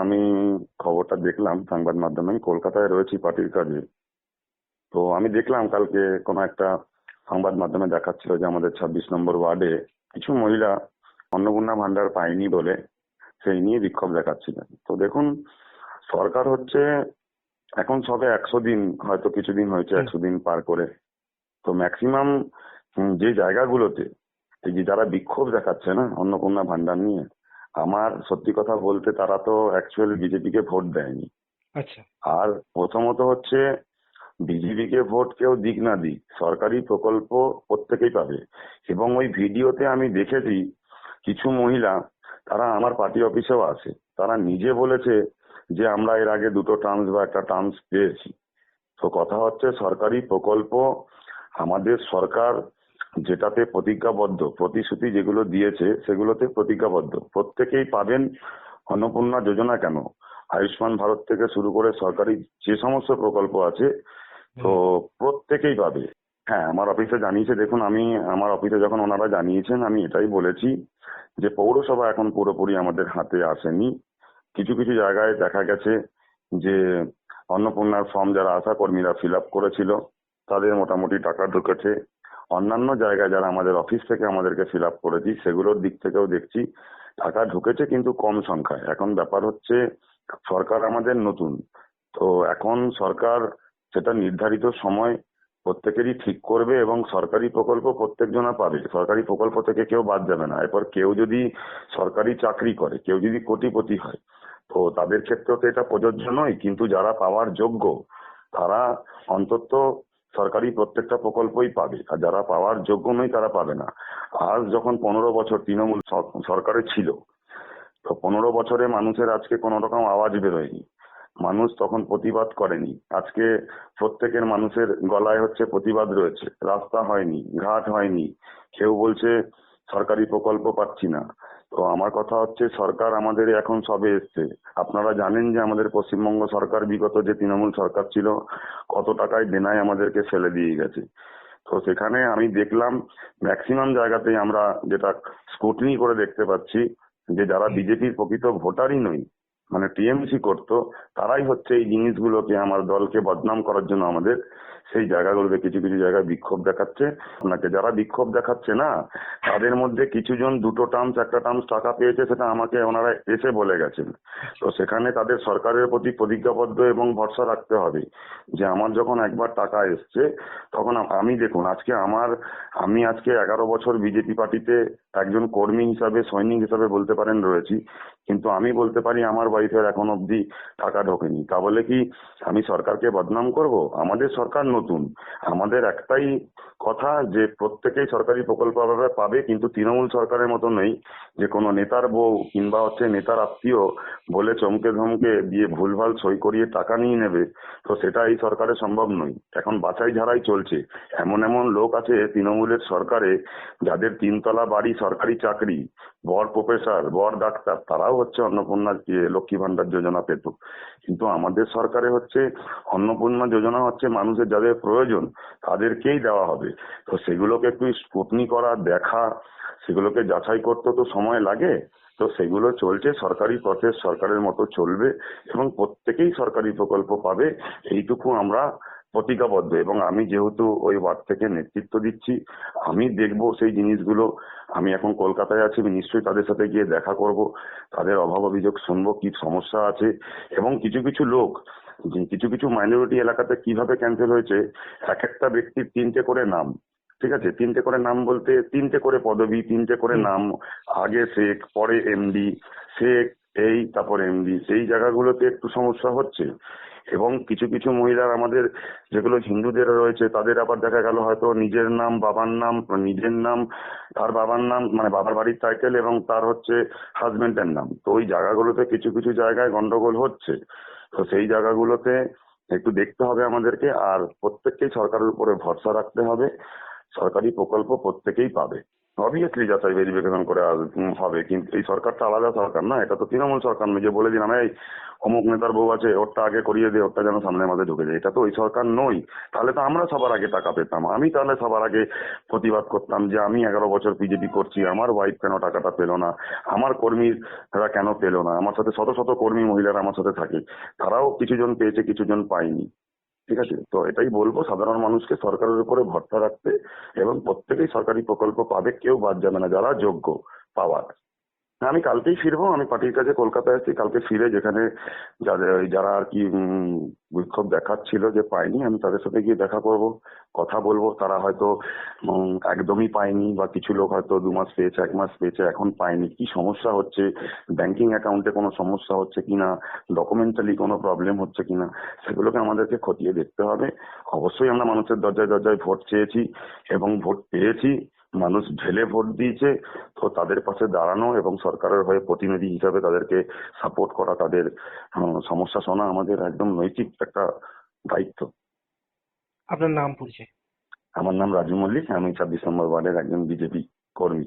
আমি খবরটা দেখলাম সংবাদ মাধ্যমে। আমি কলকাতায় রয়েছি পার্টির কাজে। তো আমি দেখলাম কালকে কোনো একটা সংবাদ মাধ্যমে দেখাচ্ছিল যে আমাদের 26 নম্বর ওয়ার্ডে কিছু মহিলা অন্নপূর্ণা ভান্ডার পায়নি বলে সেই নিয়ে বিক্ষোভ দেখাচ্ছিলেন। তো দেখুন, সরকার হচ্ছে এখন সবে 100 দিন, হয়তো কিছুদিন হয়েছে 100 দিন পার করে। তো ম্যাক্সিমাম যে জায়গাগুলোতে এই যে যারা বিক্ষোভ দেখাচ্ছে না অন্নপূর্ণা ভান্ডার নিয়ে, আমার সত্যি কথা বলতে তারা তো অ্যাকচুয়ালি বিজেপিকে ভোট দেয়নি। আচ্ছা। আর প্রথমত হচ্ছে বিজেপিকে ভোট কেউ দিক না দিক, সরকারি প্রকল্প প্রত্যেকেই পাবে। এবং ওই ভিডিওতে আমি দেখেছি কিছু মহিলা, তারা আমার পার্টি অফিসেও আসে, তারা নিজে বলেছে যে আমরা এর আগে 2টো টার্মস বা একটা টার্মস পেয়েছি। তো কথা হচ্ছে সরকারি প্রকল্প আমাদের সরকার যেটাতে প্রতিজ্ঞাবদ্ধ, প্রতিশ্রুতি যেগুলো দিয়েছে সেগুলোতে প্রতিজ্ঞাবদ্ধ, প্রত্যেকেই পাবেন। অন্নপূর্ণা যোজনা কেন, আয়ুষ্মান ভারত থেকে শুরু করে সরকারি যে সমস্ত প্রকল্প আছে, তো প্রত্যেকেই পাবে। হ্যাঁ, আমার অফিসে জানিয়েছে। দেখুন, আমি আমার অফিসে যখন ওনারা জানিয়েছেন আমি এটাই বলেছি যে পৌরসভা এখন পুরোপুরি আমাদের হাতে আসেনি। কিছু কিছু জায়গায় দেখা গেছে যে অন্নপূর্ণার ফর্ম যারা আশা কর্মীরা ফিল আপ করেছিল তাদের মোটামুটি টাকা ঢুকেছে। অন্যান্য জায়গায় যারা আমাদের অফিস থেকে আমাদেরকে ফিল আপ করেছি সেগুলোর দিক থেকেও দেখছি টাকা ঢুকেছে, কিন্তু কম সংখ্যায়। এখন ব্যাপার হচ্ছে সরকার আমাদের নতুন, তো এখন সরকার সেটা নির্ধারিত সময় প্রত্যেকেরই ঠিক করবে এবং সরকারি প্রকল্প প্রত্যেকজনা পাবে। সরকারি প্রকল্প থেকে কেউ বাদ যাবে না। এরপর কেউ যদি সরকারি চাকরি করে, কেউ যদি কোটিপতি হয়, তো তাদের ক্ষেত্রেও তো এটা প্রযোজ্য নয়, কিন্তু যারা পাওয়ার যোগ্য তারা অন্তত সরকারি প্রত্যেকটা প্রকল্পই পাবে, আর যারা পাওয়ার যোগ্য নয় তারা পাবে না। আজ যখন 15 বছর তৃণমূল সরকারে ছিল, তো 15 বছরে মানুষের আজকে কোনো রকম আওয়াজ বেরোয়নি, মানুষ তখন প্রতিবাদ করেনি। আজকে প্রত্যেকের মানুষের গলায় হচ্ছে প্রতিবাদ রয়েছে। রাস্তা হয়নি, ঘাট হয়নি, কেউ বলছে সরকারি প্রকল্প পাচ্ছি না। তো আমার কথা হচ্ছে সরকার আমাদের এখন সবে এসছে। আপনারা জানেন যে আমাদের পশ্চিমবঙ্গ সরকার বিগত যে তৃণমূল সরকার ছিল কত টাকায় দেনায় আমাদেরকে ফেলে দিয়ে গেছে। তো সেখানে আমি দেখলাম ম্যাক্সিমাম জায়গাতেই আমরা যেটা স্ক্রুটিনি করে দেখতে পাচ্ছি যে যারা বিজেপির প্রকৃত ভোটারই নয়, মানে টিএমসি করতো, তারাই হচ্ছে এই জিনিসগুলোকে, আমার দলকে বদনাম করার জন্য আমাদের সেই জায়গাগুলোতে কিছু কিছু জায়গায় বিক্ষোভ দেখাচ্ছে। আপনাকে যারা বিক্ষোভ দেখাচ্ছে না, তাদের মধ্যে কিছু জন 2টো টার্মস একটা টার্মস টাকা পেয়েছে, সেটা আমাকে ওনারা এসে বলে গেছেন। তো সেখানে তাদের সরকারের প্রতি প্রতিজ্ঞাবদ্ধ এবং ভরসা রাখতে হবে যে আমার যখন একবার টাকা এসছে তখন আমি, দেখুন আমি আজকে 11 বছর বিজেপি পার্টিতে একজন কর্মী হিসাবে, সৈনিক হিসাবে বলতে পারেন রয়েছি, কিন্তু আমি বলতে পারি আমার ওয়াইফের এখন অবধি টাকা ঢোকেনি। তা বলে কি আমি সরকারকে বদনাম করব? আমাদের সরকার নতুন, আমাদের একটাই কথা যে প্রত্যেকেই সরকারি প্রকল্প পাবে, কিন্তু তৃণমূল সরকারের মতো নেই যে কোনো নেতার বউ কিংবা হচ্ছে নেতার আত্মীয় বলে চমকে ধমকে দিয়ে ভুলভাল সই করিয়ে টাকা নিয়ে নেবে। তো সেটা এই সরকারে সম্ভব নয়। এখন বাছাই ঝাড়াই চলছে। এমন এমন লোক আছে তৃণমূলের সরকারে যাদের 3 তলা বাড়ি, সরকারি চাকরি, বর প্রফেসর, বর ডাক্তার, তারাও হচ্ছে অন্নপূর্ণা লক্ষ্মী ভান্ডার যোজনা পেত। কিন্তু আমাদের সরকারে হচ্ছে অন্নপূর্ণা যোজনা হচ্ছে মানুষের যাদের প্রয়োজন তাদেরকেই দেওয়া হবে। তো সেগুলোকে একটু স্ক্রুটনি করা, দেখা, সেগুলোকে যাচাই করতে তো সময় লাগে। তো সেগুলো চলছে, সরকারি প্রসেস সরকারের মতো চলবে এবং প্রত্যেকেই সরকারি প্রকল্প পাবে, এইটুকু আমরা প্রতিজ্ঞাবদ্ধ। এবং আমি যেহেতু ওই ওয়ার্ড থেকে নেতৃত্ব দিচ্ছি, আমি দেখব সেই জিনিসগুলো। আমি এখন কলকাতায় আছি, আমি নিশ্চয়ই তাদের সাথে গিয়ে দেখা করব, তাদের অভাব অভিযোগ শুনবো, কি সমস্যা আছে। এবং কিছু কিছু লোক, যে কিছু কিছু মাইনরিটি এলাকাতে কিভাবে ক্যান্সেল হয়েছে, এক একটা ব্যক্তির 3টে করে নাম, ঠিক আছে, 3টে করে নাম বলতে 3টে করে পদবি, 3টে করে নাম, আগে শেখ, পরে এমডি, শেখ এই তারপর এমডি, সেই জায়গাগুলোতে একটু সমস্যা হচ্ছে। এবং কিছু কিছু মহিলার আমাদের যেগুলো হিন্দুদের রয়েছে, তাদের আবার দেখা গেল হয়তো নিজের নাম, বাবার নাম, নিজের নাম, তার বাবার নাম, মানে বাবার বাড়ির টাইটেল এবং তার হচ্ছে হাজবেন্ডের নাম। তো ওই জায়গাগুলোতে কিছু কিছু জায়গায় গন্ডগোল হচ্ছে। তো সেই জায়গাগুলোতে একটু দেখতে হবে আমাদেরকে, আর প্রত্যেককেই সরকারের উপরে ভরসা রাখতে হবে। সরকারি প্রকল্প প্রত্যেকেই পাবে, অবভিয়াসলি যাচাই ভেরিফিকেশন করে হবে। কিন্তু এই সরকারটা আলাদা সরকার না, এটা তো তৃণমূল সরকার নয় যে বলে দিলাম এই অমুক নেতার বউ আছে, ওরটা আগে করিয়ে দে, ওরটা যেন সামনের মাঝে ঢুকে যায়। এটা তো ওই সরকার নই। তাহলে তো আমরা সবার আগে টাকা পেতাম, আমি তাহলে সবার আগে প্রতিবাদ করতাম যে আমি 11 বছর বিজেপি করছি, আমার ওয়াইফ কেন টাকাটা পেলো না, আমার কর্মীরা কেন পেলো না। আমার সাথে শত শত কর্মী মহিলারা আমার সাথে থাকে, তারাও কিছুজন পেয়েছে, কিছুজন পায়নি। ঠিক আছে, তো এটাই বলবো সাধারণ মানুষকে সরকারের উপরে ভরসা রাখতে, এবং প্রত্যেকেই সরকারি প্রকল্প পাবে, কেউ বাদ যাবে না যারা যোগ্য পাওয়ার। হ্যাঁ, আমি কালকেই ফিরবো, আমি পার্টির কাছে কলকাতায় আছি, কালকে ফিরে যেখানে যারা আর কি বিক্ষোভ দেখাচ্ছিল যে পায়নি, আমি তাদের সাথে গিয়ে দেখা করব, কথা বলবো। তারা হয়তো একদমই পায়নি, বা কিছু লোক হয়তো 2 মাস পেয়েছে, 1 মাস পেয়েছে, এখন পায়নি। কি সমস্যা হচ্ছে, ব্যাংকিং অ্যাকাউন্টে কোনো সমস্যা হচ্ছে কিনা, ডকুমেন্টালি কোনো প্রবলেম হচ্ছে কিনা, সেগুলোকে আমাদেরকে খতিয়ে দেখতে হবে। অবশ্যই আমরা মানুষের দরজায় দরজায় ভোট চেয়েছি এবং ভোট পেয়েছি, মানুষ ঢেলে ভোট দিয়েছে। তো তাদের পাশে দাঁড়ানো এবং সরকারের হয়ে প্রতিনিধি হিসাবে তাদেরকে সাপোর্ট করা, তাদের সমস্যা শোনা আমাদের একদম নৈতিক একটা দায়িত্ব। আপনার নাম পরিচয়? আমার নাম রাজু মল্লিক, আমি 26 নম্বর ওয়ার্ডের একজন বিজেপি কর্মী।